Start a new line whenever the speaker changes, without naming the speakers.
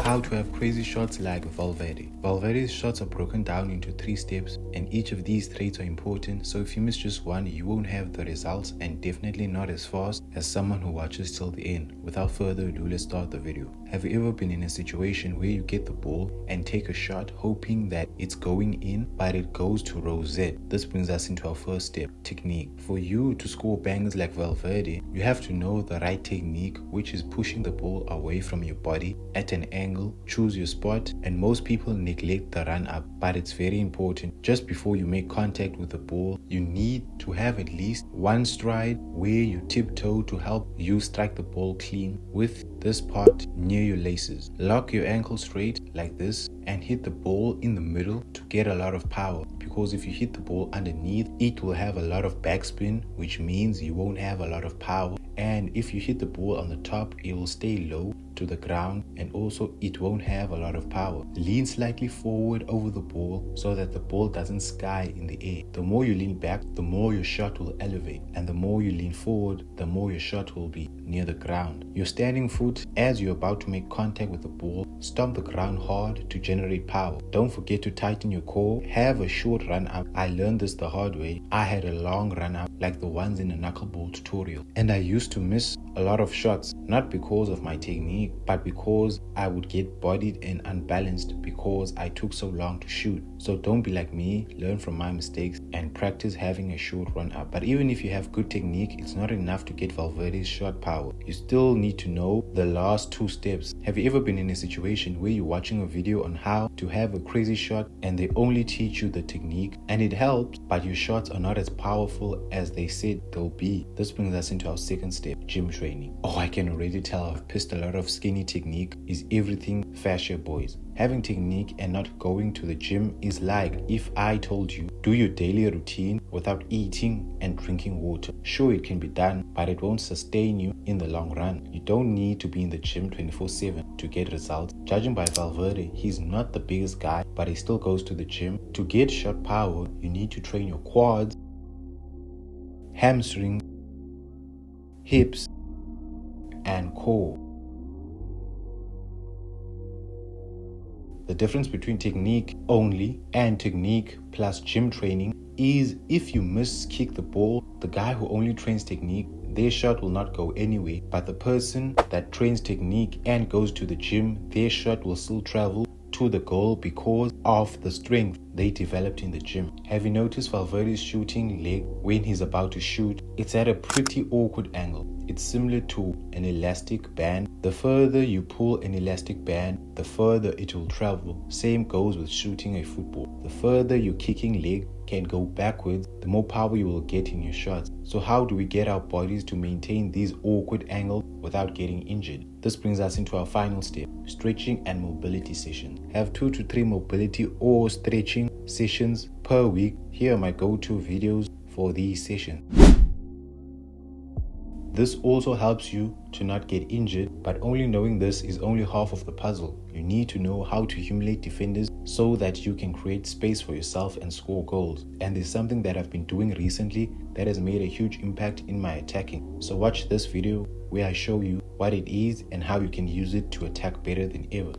How to have crazy shots like Valverde. Valverde's shots are broken down into 3 steps, and each of these traits are important, so if you miss just one, you won't have the results and definitely not as fast as someone who watches till the end. Without further ado, let's start the video. Have you ever been in a situation where you get the ball and take a shot hoping that it's going in, but it goes to row Z? This brings us into our first step, technique. For you to score bangers like Valverde, you have to know the right technique, which is pushing the ball away from your body at an angle, choose your spot, and most people neglect the run up, but it's very important. Just before you make contact with the ball, you need to have at least one stride where you tiptoe to help you strike the ball clean with this part near your laces. Lock your ankle straight like this and hit the ball in the middle to get a lot of power, because if you hit the ball underneath, it will have a lot of backspin, which means you won't have a lot of power. And if you hit the ball on the top, it will stay low to the ground, and also it won't have a lot of power. Lean slightly forward over the ball so that the ball doesn't sky in the air. The more you lean back, the more your shot will elevate, and the more you lean forward, the more your shot will be near the ground. Your standing foot, as you're about to make contact with the ball, stomp the ground hard to generate power. Don't forget to tighten your core. Have a short run up. I learned this the hard way. I had a long run up like the ones in a knuckleball tutorial, and I used to miss a lot of shots, not because of my technique, but because I would get bodied and unbalanced because I took so long to shoot. So don't be like me, learn from my mistakes and practice having a short run up. But even if you have good technique, it's not enough to get Valverde's shot power. You still need to know the last 2 steps. Have you ever been in a situation where you're watching a video on how to have a crazy shot and they only teach you the technique and it helps, but your shots are not as powerful as they said they'll be? This brings us into our second step, gym training. Oh, I can already tell I've pissed a lot of skinny technique is everything fascia boys. Having technique and not going to the gym is like if I told you do your daily routine without eating and drinking water. Sure, it can be done, but it won't sustain you in the long run. You don't need to be in the gym 24/7 to get results. Judging by Valverde, he's not the biggest guy, but he still goes to the gym. To get shot power, you need to train your quads, hamstrings, hips, and core. The difference between technique only and technique plus gym training is if you miss-kick the ball, the guy who only trains technique, their shot will not go anywhere. But the person that trains technique and goes to the gym, their shot will still travel to the goal because of the strength they developed in the gym. Have you noticed Valverde's shooting leg when he's about to shoot? It's at a pretty awkward angle. It's similar to an elastic band. The further you pull an elastic band, the further it will travel. Same goes with shooting a football. The further your kicking leg can go backwards, the more power you will get in your shots. So how do we get our bodies to maintain these awkward angles without getting injured? This brings us into our final step, stretching and mobility sessions. Have 2 to 3 mobility or stretching sessions per week. Here are my go-to videos for these sessions. This also helps you to not get injured, but only knowing this is only half of the puzzle. You need to know how to humiliate defenders so that you can create space for yourself and score goals. And there's something that I've been doing recently that has made a huge impact in my attacking. So watch this video where I show you what it is and how you can use it to attack better than ever.